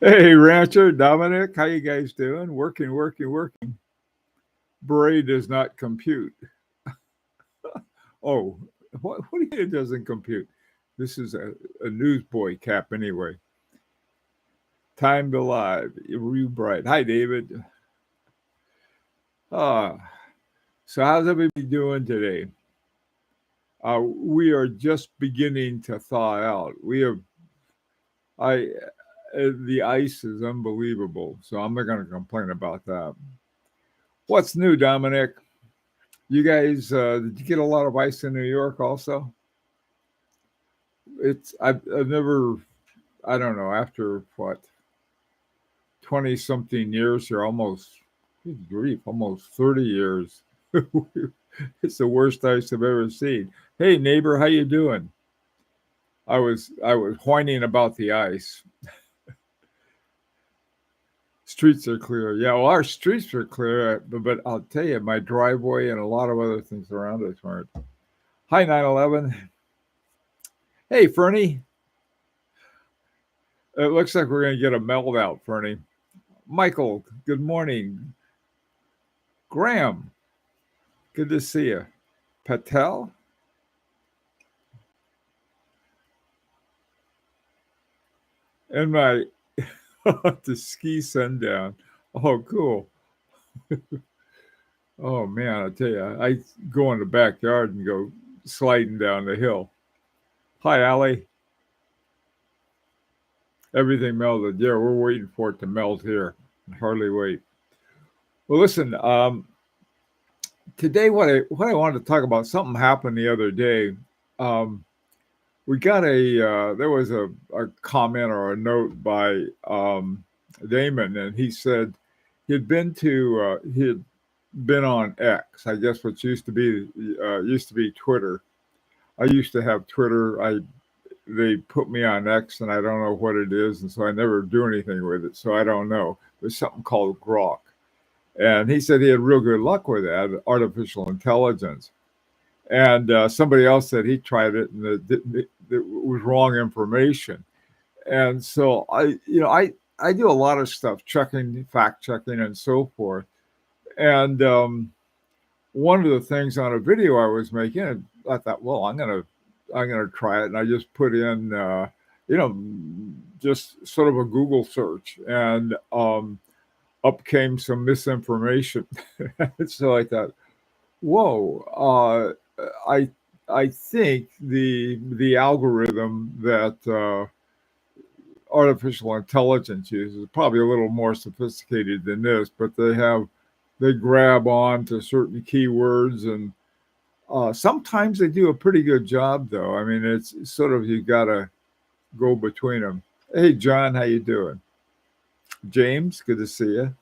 Hey, Rancher Dominic, how you guys doing? Working, working, working. Bray does not compute. Oh, what do you mean it doesn't compute? This is a newsboy cap anyway. Time to live. You bright. Hi, David. Ah, so how's everybody doing today? We are just beginning to thaw out. I, the ice is unbelievable. So I'm not going to complain about that. What's new, Dominic? You guys, did you get a lot of ice in New York also? I've never, I don't know, after what, 20 something years or almost, good grief, almost 30 years. It's the worst ice I've ever seen. Hey neighbor, how you doing? I was whining about the ice. Streets are clear. Yeah, well, our streets are clear, but I'll tell you, my driveway and a lot of other things around us aren't. Hi, 911. Hey, Fernie. It looks like we're going to get a meld out, Fernie. Michael, good morning. Graham, good to see you. Patel, and my the ski sundown. Oh, cool. Oh man, I tell you, I go in the backyard and go sliding down the hill. Hi, Allie. Everything melted. Yeah, we're waiting for it to melt here. Hardly wait. Well, listen. Today, what I wanted to talk about, something happened the other day. Um, we got there was a comment or a note by Damon, and he said he had been on X, I guess, which used to be Twitter. I used to have Twitter. I They put me on X, and I don't know what it is, and so I never do anything with it. So I don't know. There's something called Grok, and he said he had real good luck with that artificial intelligence. And somebody else said he tried it and it was wrong information. And so I do a lot of stuff, checking, fact checking, and so forth. And one of the things on a video I was making, I thought, well, I'm gonna try it, and I just put in, you know, just sort of a Google search, and up came some misinformation. So I thought, whoa, I I think the algorithm that artificial intelligence uses is probably a little more sophisticated than this, but they grab on to certain keywords, and sometimes they do a pretty good job though. I mean, it's sort of, you gotta go between them. Hey John, how you doing? James, good to see you.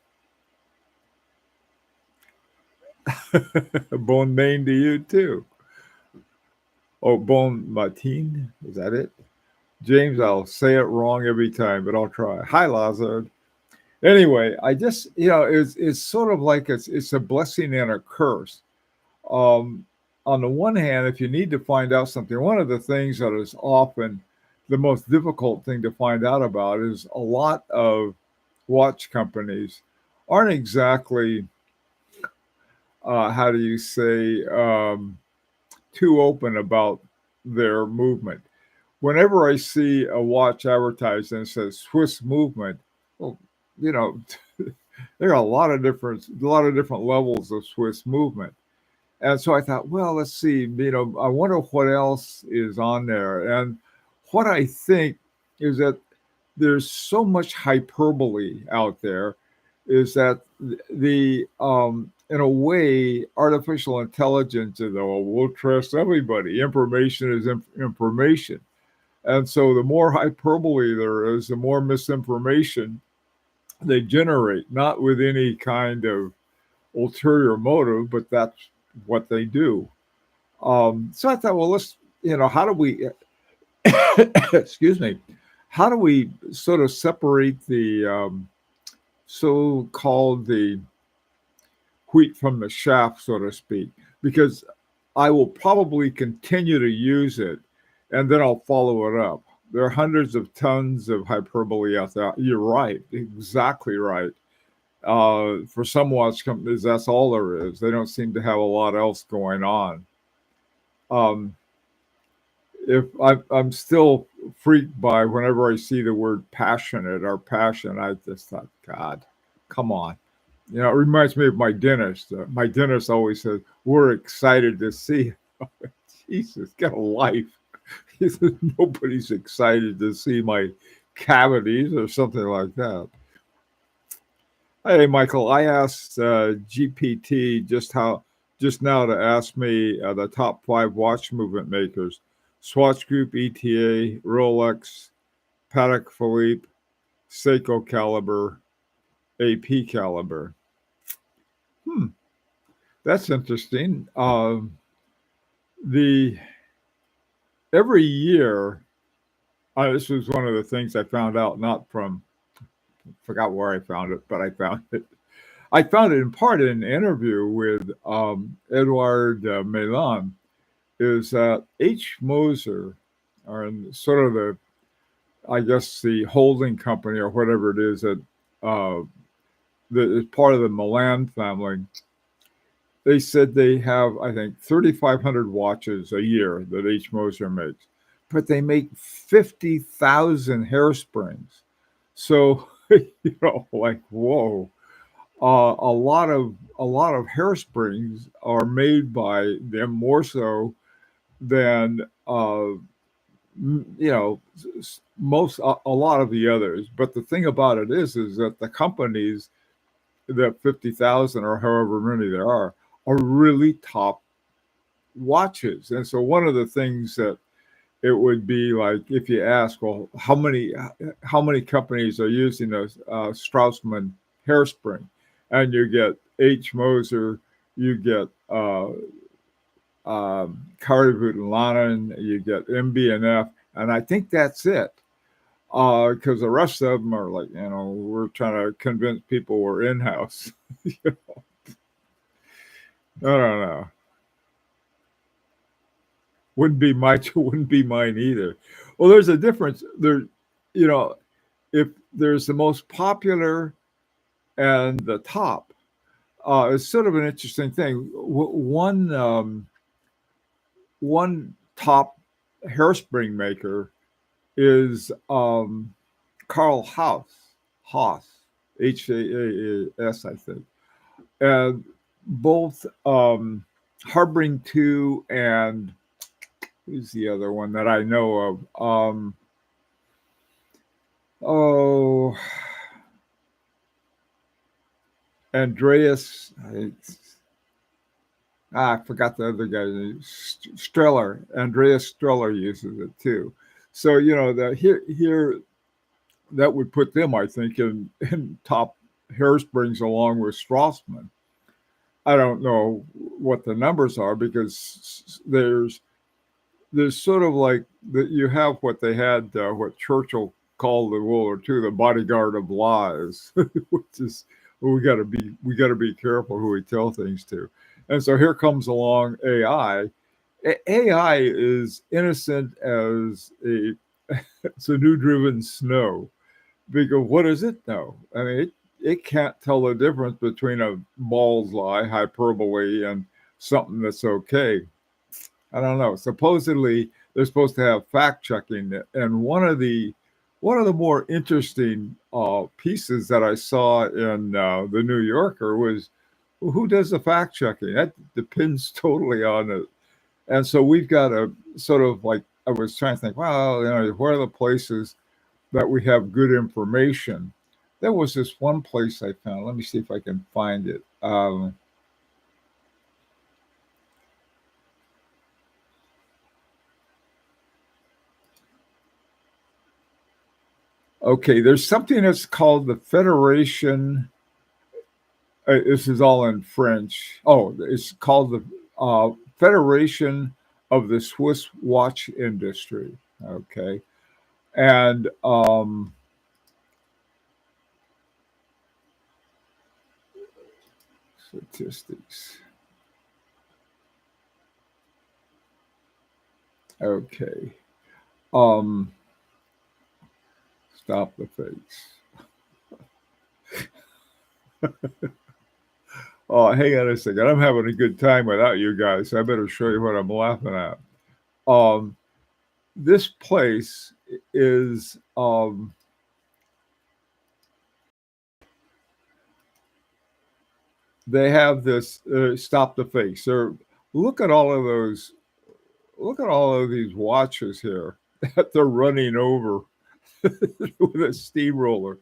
Bon main to you too. Oh, Bon Matin, is that it? James, I'll say it wrong every time, but I'll try. Hi, Lazard. Anyway, I just, it's sort of like it's a blessing and a curse. Um, on the one hand, if you need to find out something, one of the things that is often the most difficult thing to find out about is a lot of watch companies aren't exactly, how do you say, too open about their movement. Whenever I see a watch advertised and it says Swiss movement, well, you know, there are a lot of different levels of Swiss movement. And so I thought, well, let's see, I wonder what else is on there. And what I think is that there's so much hyperbole out there, is that in a way, artificial intelligence, though, will trust everybody. Information is information. And so the more hyperbole there is, the more misinformation they generate, not with any kind of ulterior motive, but that's what they do. So I thought, well, how do we, excuse me, how do we sort of separate the so-called the wheat from the chaff, so to speak? Because I will probably continue to use it, and then I'll follow it up. there are hundreds of tons of hyperbole out there. You're right, exactly right. For some watch companies, that's all there is. They don't seem to have a lot else going on. Um, if I'm still freaked by whenever I see the word passionate or passion, I just thought, God, come on. You know, it reminds me of my dentist. My dentist always says, "We're excited to see you." Jesus, get a life. He says, nobody's excited to see my cavities or something like that. Hey, Michael, I asked GPT just now to ask me the top 5 watch movement makers: Swatch Group, ETA, Rolex, Patek Philippe, Seiko Caliber, AP Caliber. Hmm, that's interesting. The Every year, this was one of the things I found out, not from, forgot where I found it, but I found it. I found it in part in an interview with Edouard Milan. Is that H. Moser, or sort of the, I guess, the holding company or whatever it is uh, that is part of the Milan family. They said they have, I think, 3,500 watches a year that H. Moser makes, but they make 50,000 hairsprings. So, like, whoa. A lot of hairsprings are made by them more so than most a lot of the others. But the thing about it is that the companies, that 50,000 or however many there are really top watches. And so one of the things that it would be like, if you ask, well, how many companies are using a Straussman hairspring, and you get H. Moser, you get Carivut and Lannon, you get MB&F, and I think that's it. Because the rest of them are like, we're trying to convince people we're in-house. I don't know. Wouldn't be mine either. Well, there's a difference there. You know, if there's the most popular and the top, it's sort of an interesting thing. One top hairspring maker is Carl Haas, Haas, I think, and both Harbring 2 and who's the other one that I know of? Oh, Andreas. I forgot the other guy's name. Streller. Andreas Streller uses it too. So here that would put them, I think, in top hairsprings along with Strassman. I don't know what the numbers are, because there's sort of like that. You have what they had, what Churchill called the World War II, the bodyguard of lies, which is, we got to be careful who we tell things to. And so here comes along AI. AI is innocent as it's a new driven snow, because what does it know? I mean, it can't tell the difference between a bald lie, hyperbole, and something that's okay. I don't know. Supposedly, they're supposed to have fact checking, and one of the more interesting pieces that I saw in the New Yorker was, well, who does the fact checking? That depends totally on it. And so we've got a sort of like, I was trying to think, well, where are the places that we have good information? There was this one place I found. Let me see if I can find it. Okay, there's something that's called the Federation. This is all in French. Oh, it's called the Federation of the Swiss Watch Industry. Okay, and statistics. Okay. Um, Stop the fakes. Oh, hang on a second. I'm having a good time without you guys. So I better show you what I'm laughing at. This place is they have this stop the fakes. Look at all of those. Look at all of these watches here that they're running over with a steamroller,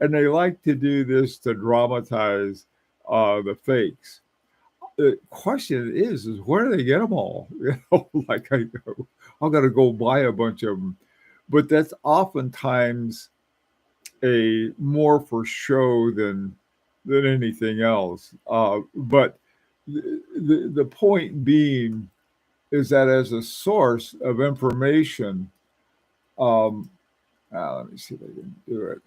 and they like to do this to dramatize the fakes. The question is where do they get them all? Like I'm gonna go buy a bunch of them, but that's oftentimes a more for show than anything else. But the point being is that as a source of information, let me see if I can do it.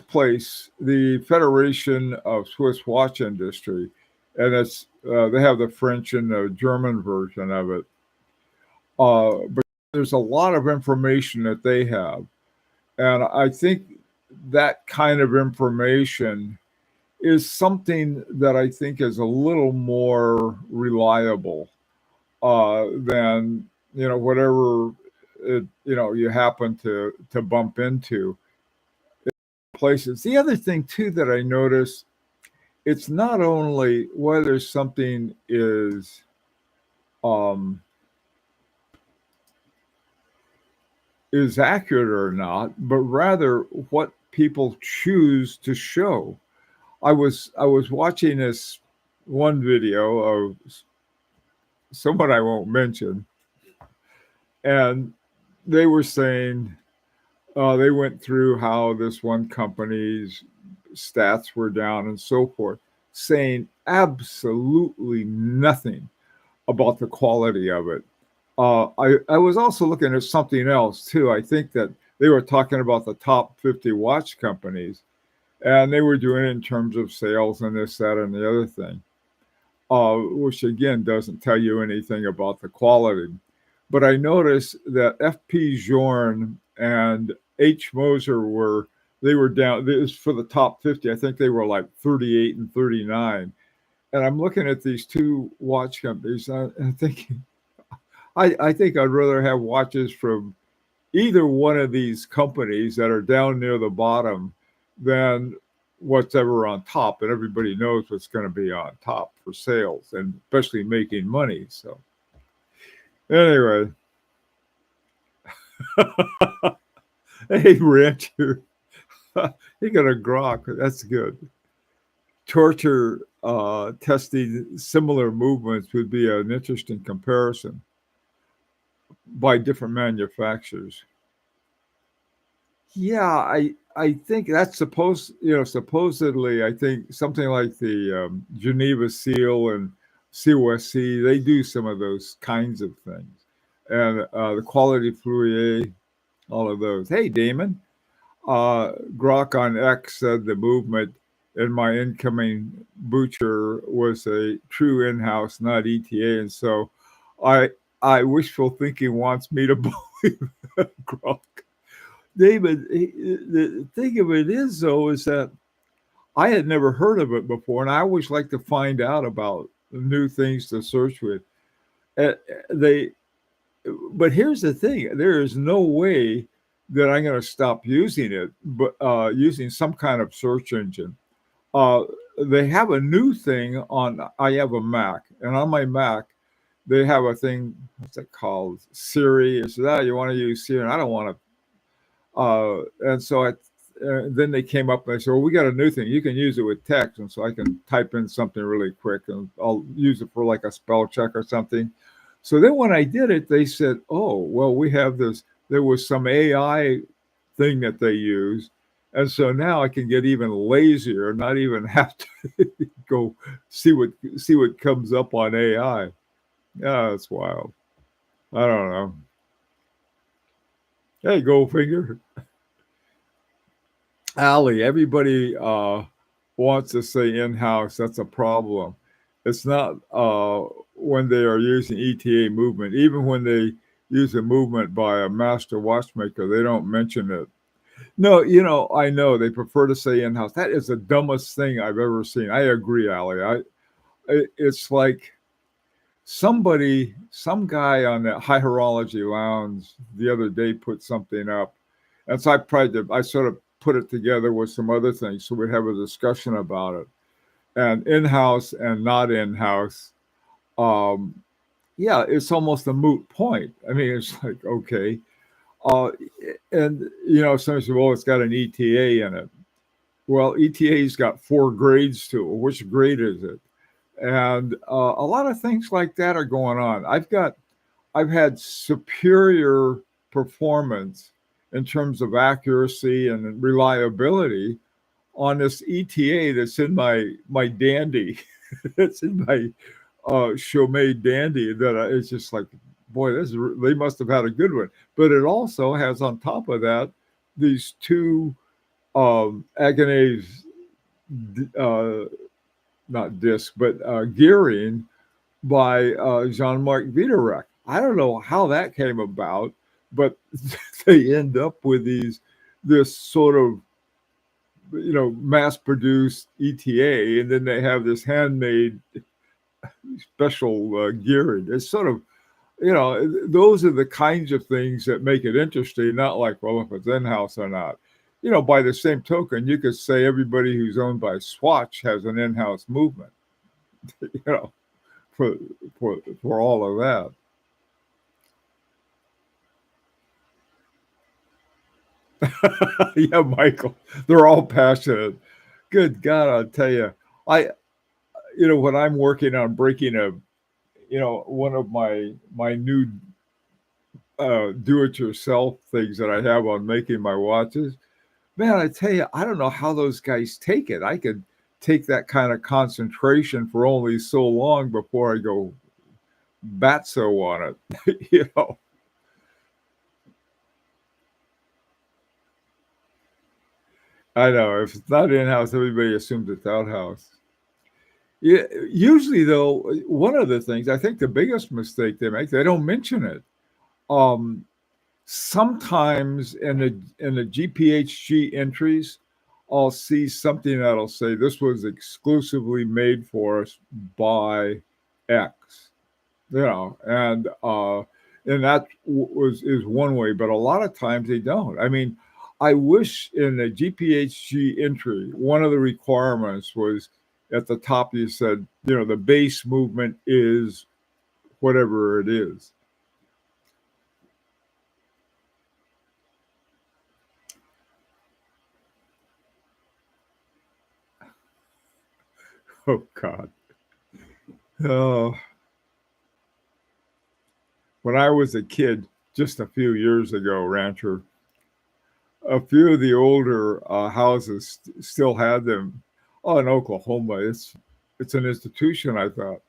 Place the Federation of Swiss Watch Industry, and it's they have the French and the German version of it. But there's a lot of information that they have, and I think that kind of information is something that I think is a little more reliable than whatever you happen to bump into places. The other thing too that I notice, it's not only whether something is accurate or not, but rather what people choose to show. I was watching this one video of someone I won't mention, and they were saying they went through how this one company's stats were down and so forth, saying absolutely nothing about the quality of it. I was also looking at something else too. I think that they were talking about the top 50 watch companies, and they were doing it in terms of sales and this, that, and the other thing, which again doesn't tell you anything about the quality. But I noticed that FP Journe and H. Moser were down. This for the top 50. I think they were like 38 and 39. And I'm looking at these two watch companies and thinking, I think I'd rather have watches from either one of these companies that are down near the bottom than what's ever on top. And everybody knows what's going to be on top for sales and especially making money. So anyway, hey, Rich, you got a grok. That's good. Torture testing similar movements would be an interesting comparison by different manufacturers. Yeah, I think that's supposedly, I think something like the Geneva Seal and COSC, they do some of those kinds of things. And the Quality Fourier, all of those. Hey, Damon. Grok on X said the movement in my incoming butcher was a true in-house, not ETA. And so I wishful thinking wants me to believe Grok. David, the thing of it is, though, is that I had never heard of it before, and I always like to find out about new things to search with. But here's the thing: there is no way that I'm going to stop using it, but using some kind of search engine. They have a new thing on. I have a Mac, and on my Mac, they have a thing. What's it called? Siri. So that you want to use Siri, and I don't want to. And so then they came up and they said, well, we got a new thing. You can use it with text. And so I can type in something really quick and I'll use it for like a spell check or something. So then when I did it, they said, oh, well, we have this. There was some AI thing that they use. And so now I can get even lazier, not even have to go see what comes up on AI. Yeah, that's wild. I don't know. Hey, Goldfinger. Allie, everybody wants to say in-house. That's a problem. It's not when they are using ETA movement. Even when they use a movement by a master watchmaker. They don't mention it. No, you know, I know they prefer to say in-house. That is the dumbest thing I've ever seen. I agree, Ali. It's like some guy on that high horology lounge the other day put something up, and so I sort of put it together with some other things, so we'd have a discussion about it. And in-house and not in-house, um, yeah, it's almost a moot point. I mean, it's like okay, uh, and you know, somebody said, "Well, it's got an ETA in it." Well, ETA's got 4 grades to it. Which grade is it? And a lot of things like that are going on. I've had superior performance in terms of accuracy and reliability on this ETA that's in my dandy. It's in my Chaumet dandy it's just like, boy, they must have had a good one. But it also has on top of that these two Agones, uh, not disc, but gearing by Jean-Marc Viderec. I don't know how that came about, but they end up with this sort of mass-produced ETA, and then they have this handmade special gearing. It's sort of those are the kinds of things that make it interesting. Not like, well, if it's in-house or not. By the same token, you could say everybody who's owned by Swatch has an in-house movement. You know, for for all of that. Yeah, Michael, they're all passionate. Good God, I'll tell you, I when I'm working on breaking one of my new do-it-yourself things that I have on making my watches. Man, I tell you, I don't know how those guys take it. I could take that kind of concentration for only so long before I go batso on it. I know if it's not in-house, everybody assumes it's outhouse. Yeah, usually though, one of the things I think the biggest mistake they make, they don't mention it. Um, Sometimes in the GPHG entries, I'll see something that'll say this was exclusively made for us by X, and that is one way, but a lot of times they don't. I mean, I wish in the GPHG entry, one of the requirements was at the top you said, the base movement is whatever it is. Oh God. Oh, when I was a kid, just a few years ago, Rancher, a few of the older houses still had them. Oh, in Oklahoma, it's an institution. I thought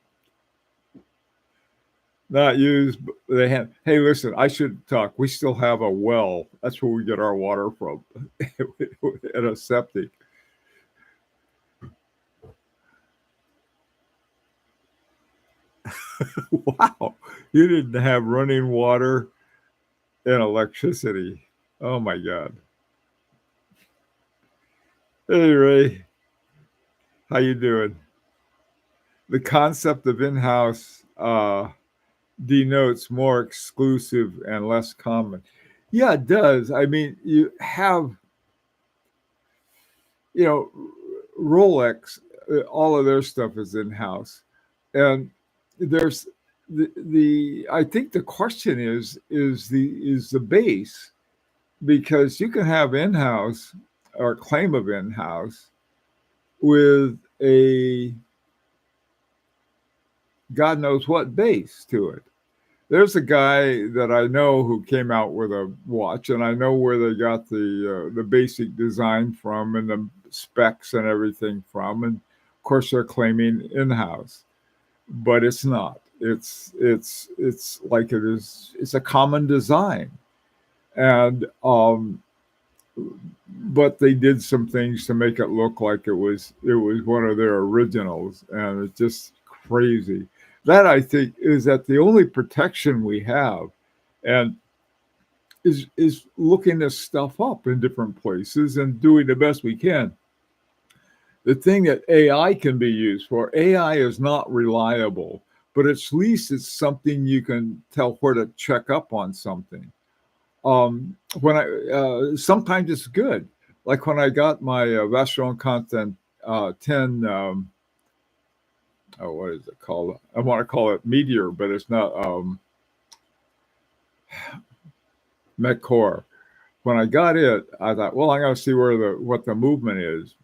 not used. But they had. Hey, listen, I should talk. We still have a well. That's where we get our water from, at a septic. Wow, you didn't have running water and electricity. Oh my God. Hey Ray, how you doing? The concept of in-house denotes more exclusive and less common. Yeah, it does. I mean, you have, you know, Rolex, all of their stuff is in-house, and there's the I think the question is the base, because you can have in-house or claim of in-house with a God knows what base to it. There's a guy that I know who came out with a watch, and I know where they got the basic design from and the specs and everything from. And of course, they're claiming in-house, but it's not. It's like it is. It's a common design, and but they did some things to make it look like it was one of their originals, and it's just crazy. That I think is that the only protection we have and is looking this stuff up in different places and doing the best we can. The thing that AI can be used for, AI is not reliable, but at least it's something you can tell where to check up on something. When I sometimes it's good, like when I got my Vacheron Content 10. Oh, what is it called? I want to call it Meteor, but it's not Metcor. When I got it, I thought, well, I'm going to see what the movement is.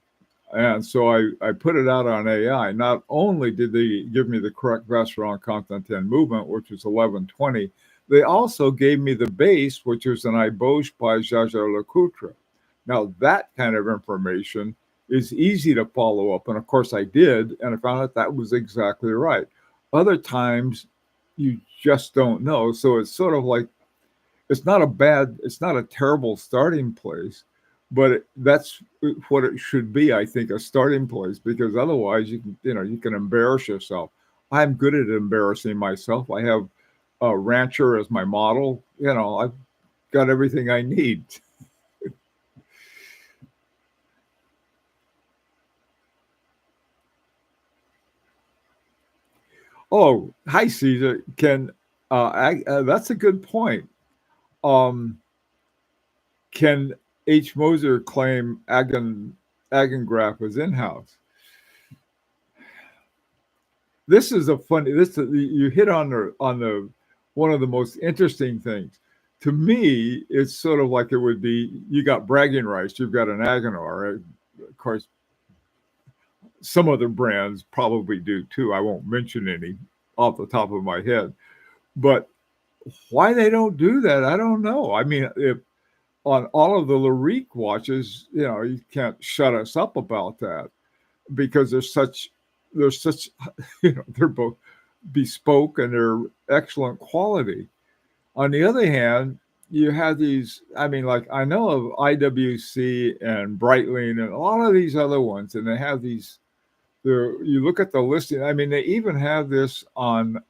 And so I put it out on AI. Not only did they give me the correct Vacheron Content 10 movement, which was 1120, they also gave me the base, which was an Ibauche by Jaeger-LeCoultre. Now, that kind of information is easy to follow up. And of course, I did. And I found out that was exactly right. Other times, you just don't know. So it's sort of like, it's not a terrible starting place, but that's what it should be, I think, a starting place, because otherwise you can embarrass yourself. I'm good at embarrassing myself. I have a rancher as my model. I've got everything I need. Oh, hi, Caesar. That's a good point. Um, can H. Moser claim Agengraph was in-house? This is you hit on the one of the most interesting things. To me, it's sort of like it would be, you got bragging rights, you've got an Agenor. Of course, some other brands probably do too. I won't mention any off the top of my head. But why they don't do that, I don't know. I mean, if on all of the Larique watches, you can't shut us up about that, because there's such they're both bespoke and they're excellent quality. On the other hand, you have these, I mean, like, I know of IWC and Breitling and a lot of these other ones, and they have these, you look at the listing, I mean, they even have this on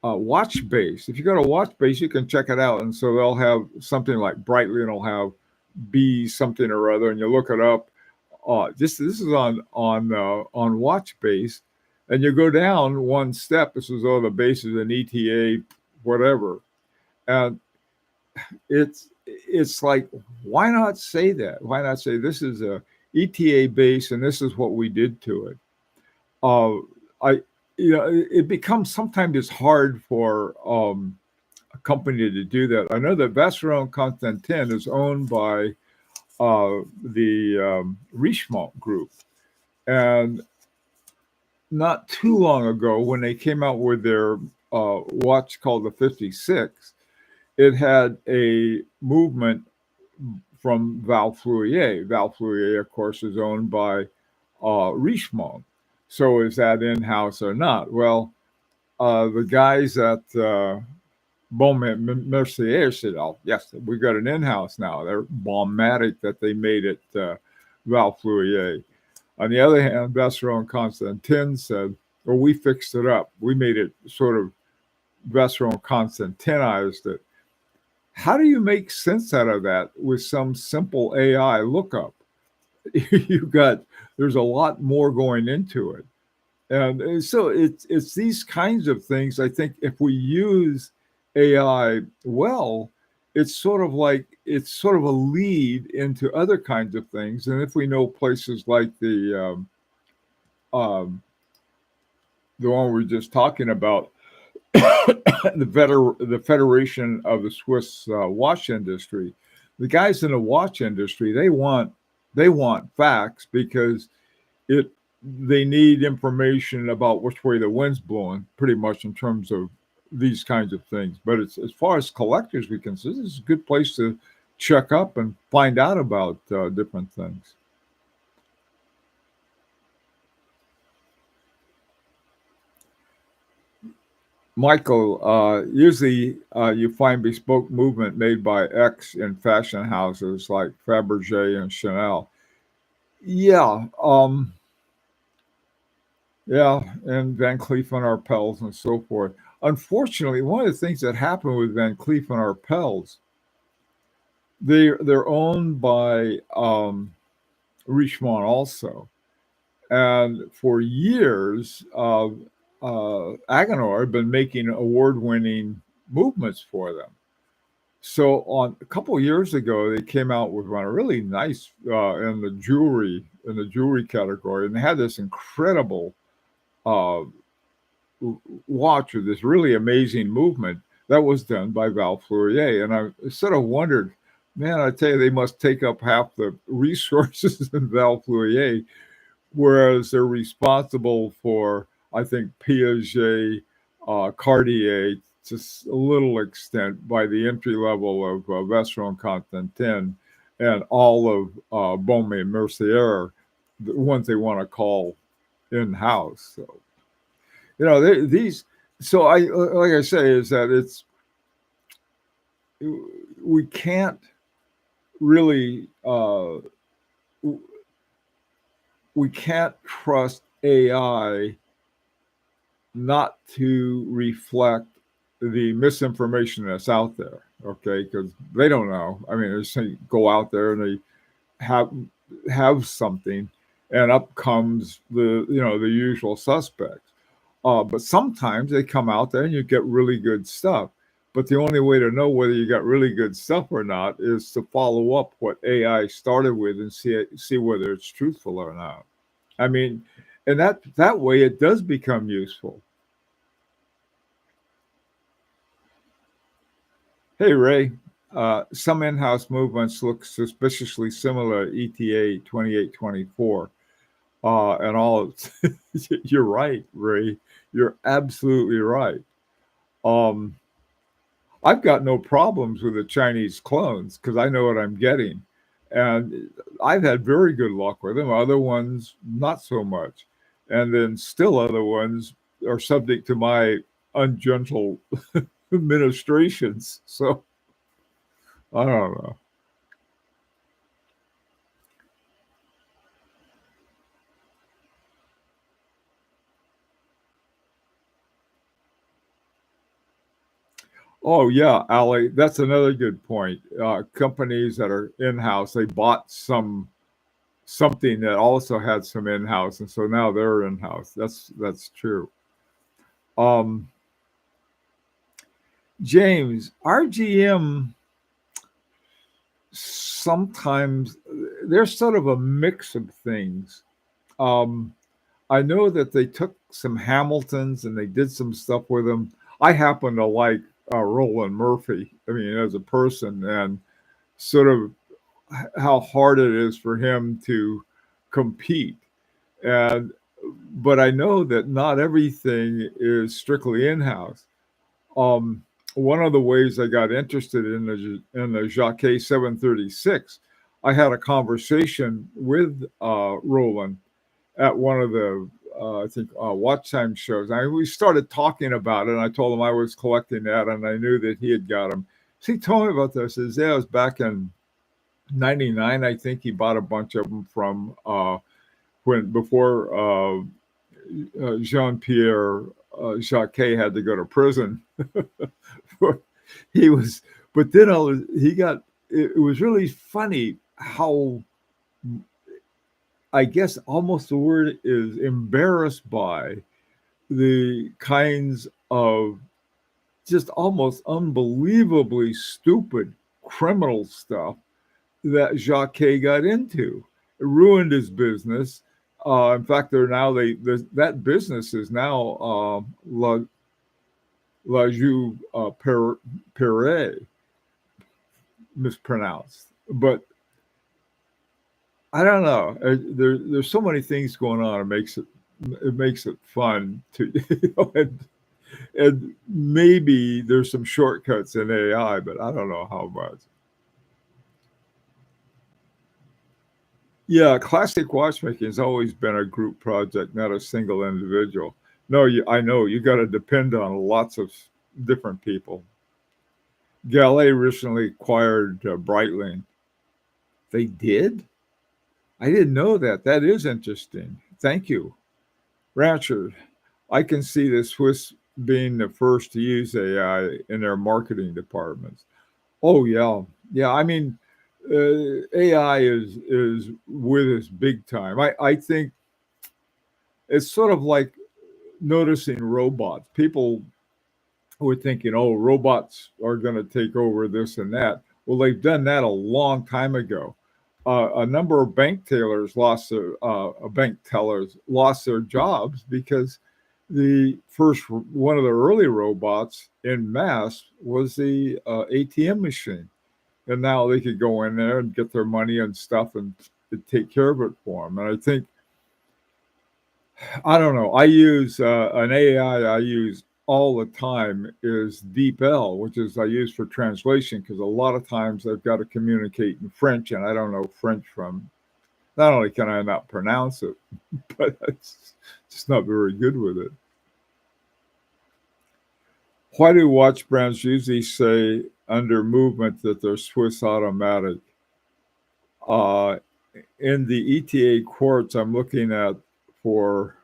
Watch Base. If you go to Watch Base, you can check it out. And so they'll have something like Breitling will have B something or other, and you look it up. This is on Watch Base, and you go down one step. This is the base is an ETA, whatever, and it's like, why not say that? Why not say this is a ETA base and this is what we did to it? I it becomes sometimes it's hard for a company to do that. I know that Vacheron Content 10 is owned by the Richemont Group, and not too long ago, when they came out with their watch called the 56, it had a movement from Val Fleurier. Val Fleurier, of course, is owned by Richemont. So is that in-house or not? Well, the guys at Bon Mercier said, oh, yes, we got an in-house now. They're Bonmatic that they made at Val Fleurier. On the other hand, Vacheron Constantin said, well, we fixed it up. We made it sort of Vacheron Constantinized it. How do you make sense out of that with some simple AI lookup? There's a lot more going into it. And so it's these kinds of things. I think if we use AI well, it's sort of a lead into other kinds of things. And if we know places like the one we were just talking about, the Federation of the Swiss watch industry, the guys in the watch industry, they want facts, because they need information about which way the wind's blowing, pretty much, in terms of these kinds of things. But it's, as far as collectors we can see, this is a good place to check up and find out about different things. Michael, usually you find bespoke movement made by X in fashion houses like Fabergé and Chanel. Yeah, yeah, and Van Cleef and Arpels and so forth. unfortunately, one of the things that happened with Van Cleef and Arpels, they're owned by Richemont also, and for years, Agenor had been making award-winning movements for them. So on a couple of years ago, they came out with one really nice in the jewelry category, and they had this incredible uh, watch with this really amazing movement that was done by Val Fleurier. And I sort of wondered, man, I tell you, they must take up half the resources in Val Fleurier, whereas they're responsible for, I think, Piaget, Cartier, to a little extent, by the entry level of Vacheron Constantin and all of Baume and Mercier, the ones they want to call in house. So, these. So I like I say is that we can't really we can't trust AI not to reflect the misinformation that's out there, okay? Because they don't know. I mean, they just go out there and they have something, and up comes the usual suspects. But sometimes they come out there and you get really good stuff. But the only way to know whether you got really good stuff or not is to follow up what AI started with and see whether it's truthful or not. I mean, and that way it does become useful. Hey, Ray, some in-house movements look suspiciously similar to ETA 2824. And all, you're right, Ray. You're absolutely right. Um, I've got no problems with the Chinese clones because I know what I'm getting. And I've had very good luck with them. Other ones, not so much. And then still other ones are subject to my ungentle administrations. So I don't know. Oh yeah, Ali, that's another good point. Companies that are in-house, they bought something that also had some in-house, and so now they're in-house. That's true. Um, James, RGM sometimes they're sort of a mix of things. Um, I know that they took some Hamiltons and they did some stuff with them. I happen to like Roland Murphy. I mean, as a person, and sort of how hard it is for him to compete. And but I know that not everything is strictly in-house. Um, One of the ways I got interested in the Jacquet 736, I had a conversation with Roland at one of the I think watch time shows. We started talking about it, and I told him I was collecting that, and I knew that he had got them. So he told me about this. He says, "Yeah, it was back in '99. I think he bought a bunch of them from when before Jean Pierre Jacquet had to go to prison. He was, but then he got. It was really funny how I guess almost the word is embarrassed by the kinds of just almost unbelievably stupid criminal stuff that Jacquet got into. It ruined his business. In fact, that business is now La Joux Perret, mispronounced. But I don't know. There's so many things going on. It makes it fun to and maybe there's some shortcuts in AI, but I don't know how much. Yeah, classic watchmaking has always been a group project, not a single individual. No, I know you got to depend on lots of different people. Gallet recently acquired Breitling. They did? I didn't know that. That is interesting. Thank you. Rancher, I can see the Swiss being the first to use AI in their marketing departments. Oh yeah, yeah. I mean, AI is with us big time. I think it's sort of like noticing robots. People were thinking, oh, robots are going to take over this and that. Well, they've done that a long time ago. A number of bank tellers lost their jobs because the first one of the early robots in mass was the ATM machine, and now they could go in there and get their money and stuff and take care of it for them. And I think, I don't know. I use an AI I use all the time is DeepL, which is I use for translation because a lot of times I've got to communicate in French and I don't know French from. Not only can I not pronounce it, but it's just not very good with it. Why do watch brands usually say under movement that they're Swiss automatic? Uh, in the ETA quartz I'm looking at for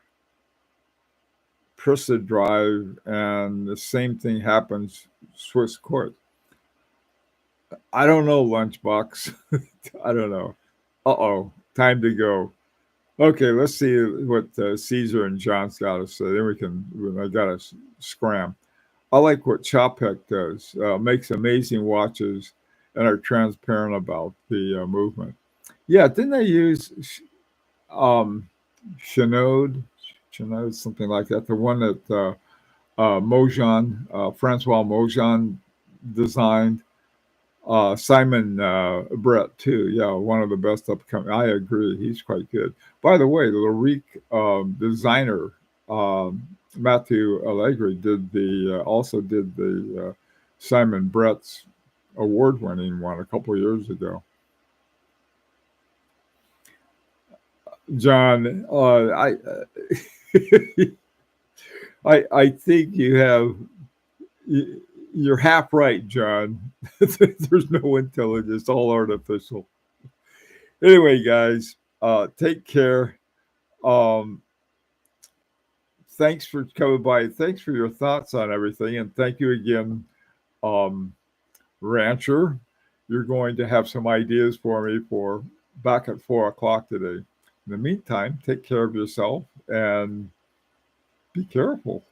Prissa Drive, and the same thing happens Swiss Court. I don't know, Lunchbox. I don't know. Uh-oh, time to go. Okay, let's see what Caesar and John's got to say. Then I got to scram. I like what Chopek does. Makes amazing watches and are transparent about the movement. Yeah, didn't they use um, Chenode, something like that? The one that Francois Mojan designed. Simon Brett too. Yeah, one of the best upcoming. I agree. He's quite good. By the way, the Larique designer Matthew Allegri also did the Simon Brett's award-winning one a couple of years ago. John, I think you're half right, John. There's no intelligence, all artificial. Anyway, guys, take care. Um, thanks for coming by. Thanks for your thoughts on everything, and thank you again, um, Rancher. You're going to have some ideas for me for back at 4 o'clock today. In the meantime, take care of yourself and be careful.